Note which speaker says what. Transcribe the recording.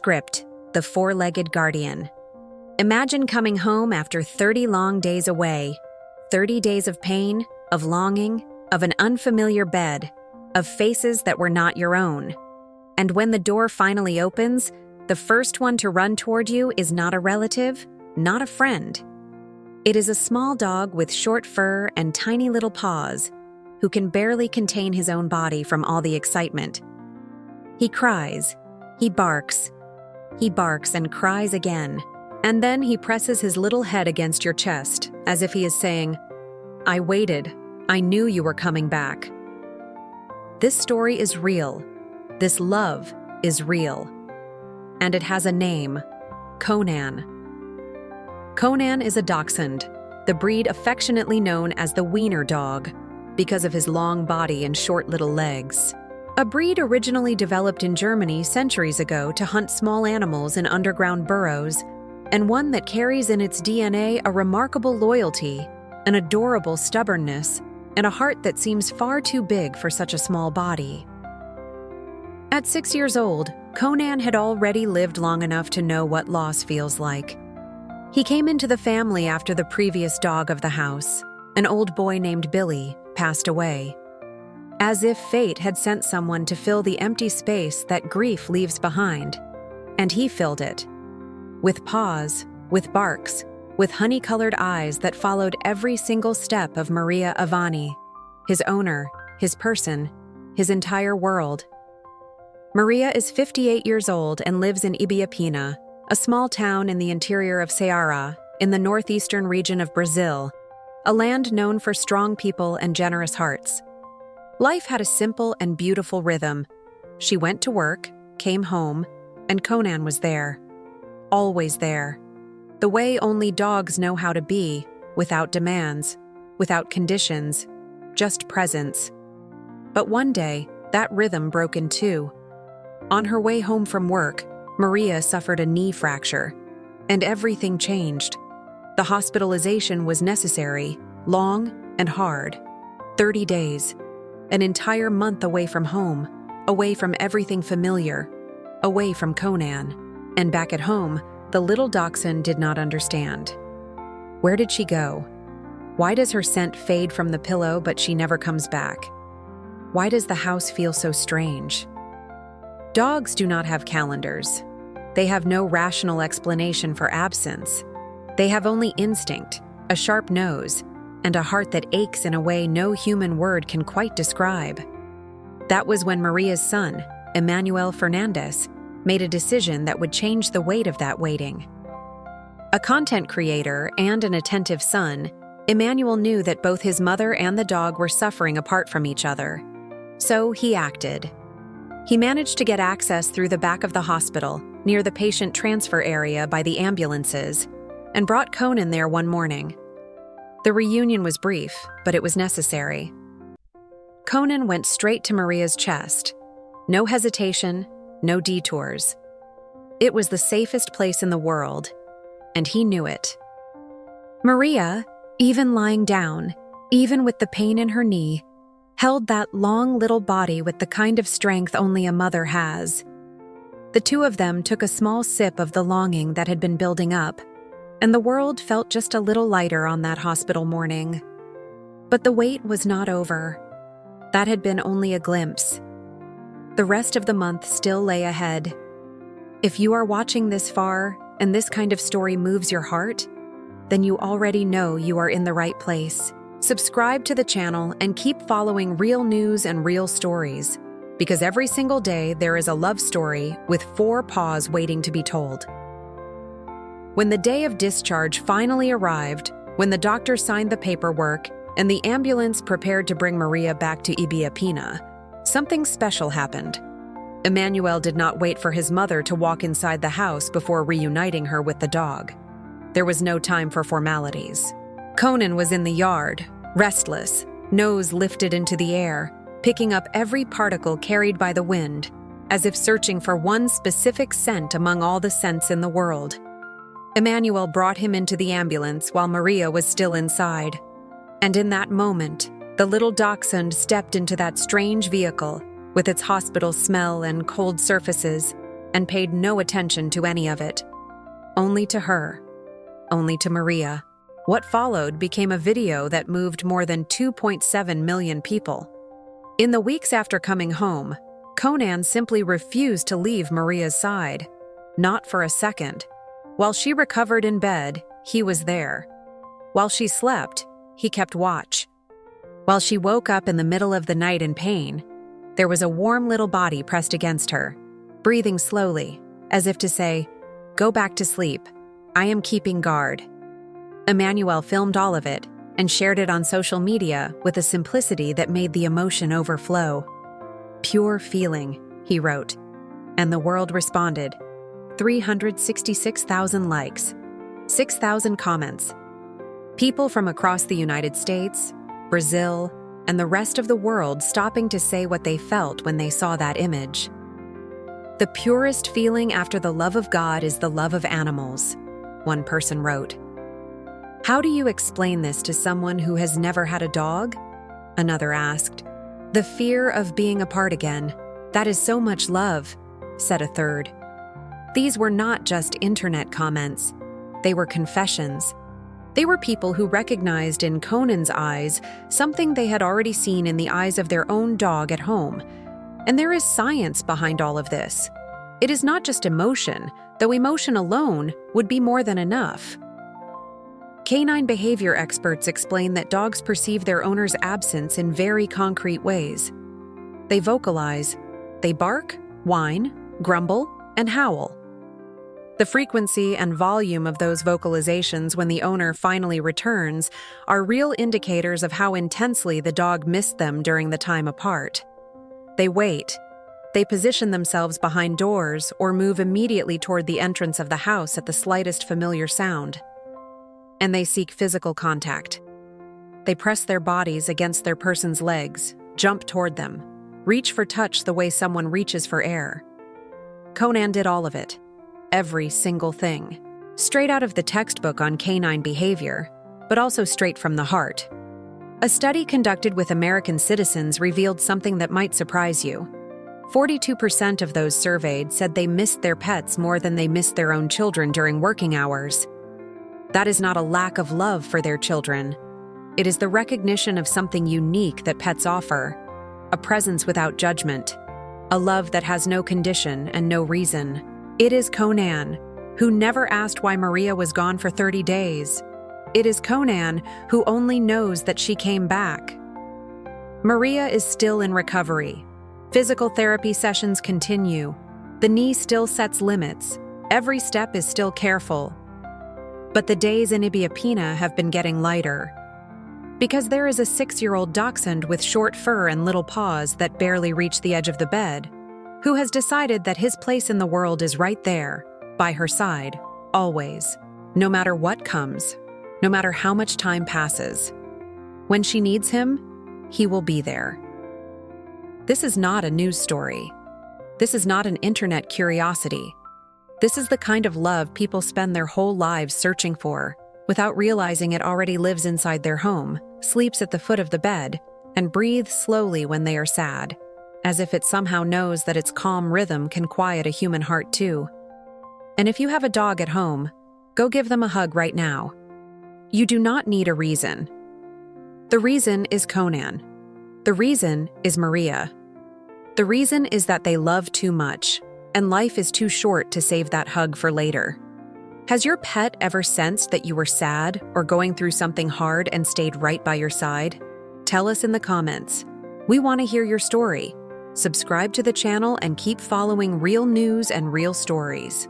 Speaker 1: Script, the four-legged guardian. Imagine coming home after 30 long days away, 30 days of pain, of longing, of an unfamiliar bed, of faces that were not your own. And when the door finally opens, the first one to run toward you is not a relative, not a friend. It is a small dog with short fur and tiny little paws, who can barely contain his own body from all the excitement. He cries, he barks and cries again, and then he presses his little head against your chest, as if he is saying, "I waited, I knew you were coming back." This story is real. This love is real. And it has a name, Conan. Conan is a dachshund, the breed affectionately known as the wiener dog, because of his long body and short little legs. A breed originally developed in Germany centuries ago to hunt small animals in underground burrows, and one that carries in its DNA a remarkable loyalty, an adorable stubbornness, and a heart that seems far too big for such a small body. At 6 years old, Conan had already lived long enough to know what loss feels like. He came into the family after the previous dog of the house, an old boy named Billy, passed away. As if fate had sent someone to fill the empty space that grief leaves behind. And he filled it. With paws, with barks, with honey-colored eyes that followed every single step of Maria Avani, his owner, his person, his entire world. Maria is 58 years old and lives in Ibiapina, a small town in the interior of Ceará, in the northeastern region of Brazil, a land known for strong people and generous hearts. Life had a simple and beautiful rhythm. She went to work, came home, and Conan was there. Always there. The way only dogs know how to be, without demands, without conditions, just presence. But one day, that rhythm broke in two. On her way home from work, Maria suffered a knee fracture, and everything changed. The hospitalization was necessary, long and hard. 30 days, an entire month away from home, away from everything familiar, away from Conan. And back at home, the little dachshund did not understand. Where did she go? Why does her scent fade from the pillow but she never comes back? Why does the house feel so strange? Dogs do not have calendars. They have no rational explanation for absence. They have only instinct, a sharp nose, and a heart that aches in a way no human word can quite describe. That was when Maria's son, Emmanuel Fernandez, made a decision that would change the weight of that waiting. A content creator and an attentive son, Emmanuel knew that both his mother and the dog were suffering apart from each other. So he acted. He managed to get access through the back of the hospital, near the patient transfer area by the ambulances, and brought Conan there one morning. The reunion was brief, but it was necessary. Conan went straight to Maria's chest. No hesitation, no detours. It was the safest place in the world, and he knew it. Maria, even lying down, even with the pain in her knee, held that long little body with the kind of strength only a mother has. The two of them took a small sip of the longing that had been building up, and the world felt just a little lighter on that hospital morning. But the wait was not over. That had been only a glimpse. The rest of the month still lay ahead. If you are watching this far and this kind of story moves your heart, then you already know you are in the right place. Subscribe to the channel and keep following real news and real stories, because every single day there is a love story with 4 paws waiting to be told. When the day of discharge finally arrived, when the doctor signed the paperwork and the ambulance prepared to bring Maria back to Ibiapina, something special happened. Emmanuel did not wait for his mother to walk inside the house before reuniting her with the dog. There was no time for formalities. Conan was in the yard, restless, nose lifted into the air, picking up every particle carried by the wind, as if searching for one specific scent among all the scents in the world. Emmanuel brought him into the ambulance while Maria was still inside. And in that moment, the little dachshund stepped into that strange vehicle with its hospital smell and cold surfaces, and paid no attention to any of it. Only to her. Only to Maria. What followed became a video that moved more than 2.7 million people. In the weeks after coming home, Conan simply refused to leave Maria's side. Not for a second. While she recovered in bed, he was there. While she slept, he kept watch. While she woke up in the middle of the night in pain, there was a warm little body pressed against her, breathing slowly, as if to say, "Go back to sleep. I am keeping guard." Emmanuel filmed all of it and shared it on social media with a simplicity that made the emotion overflow. "Pure feeling," he wrote, and the world responded. 366,000 likes, 6,000 comments. People from across the United States, Brazil, and the rest of the world stopping to say what they felt when they saw that image. "The purest feeling after the love of God is the love of animals," one person wrote. "How do you explain this to someone who has never had a dog?" another asked. "The fear of being apart again. That is so much love," said a third. These were not just internet comments. They were confessions. They were people who recognized in Conan's eyes something they had already seen in the eyes of their own dog at home. And there is science behind all of this. It is not just emotion, though emotion alone would be more than enough. Canine behavior experts explain that dogs perceive their owner's absence in very concrete ways. They vocalize. They bark, whine, grumble, and howl. The frequency and volume of those vocalizations when the owner finally returns are real indicators of how intensely the dog missed them during the time apart. They wait. They position themselves behind doors or move immediately toward the entrance of the house at the slightest familiar sound. And they seek physical contact. They press their bodies against their person's legs, jump toward them, reach for touch the way someone reaches for air. Conan did all of it. Every single thing. Straight out of the textbook on canine behavior, but also straight from the heart. A study conducted with American citizens revealed something that might surprise you. 42% of those surveyed said they missed their pets more than they missed their own children during working hours. That is not a lack of love for their children. It is the recognition of something unique that pets offer. A presence without judgment. A love that has no condition and no reason. It is Conan, who never asked why Maria was gone for 30 days. It is Conan, who only knows that she came back. Maria is still in recovery. Physical therapy sessions continue. The knee still sets limits. Every step is still careful. But the days in Ibiapina have been getting lighter. Because there is a 6-year-old dachshund with short fur and little paws that barely reach the edge of the bed, who has decided that his place in the world is right there, by her side, always, no matter what comes, no matter how much time passes. When she needs him, he will be there. This is not a news story. This is not an internet curiosity. This is the kind of love people spend their whole lives searching for, without realizing it already lives inside their home, sleeps at the foot of the bed, and breathes slowly when they are sad, as if it somehow knows that its calm rhythm can quiet a human heart too. And if you have a dog at home, go give them a hug right now. You do not need a reason. The reason is Conan. The reason is Maria. The reason is that they love too much, and life is too short to save that hug for later. Has your pet ever sensed that you were sad or going through something hard and stayed right by your side? Tell us in the comments. We want to hear your story. Subscribe to the channel and keep following real news and real stories.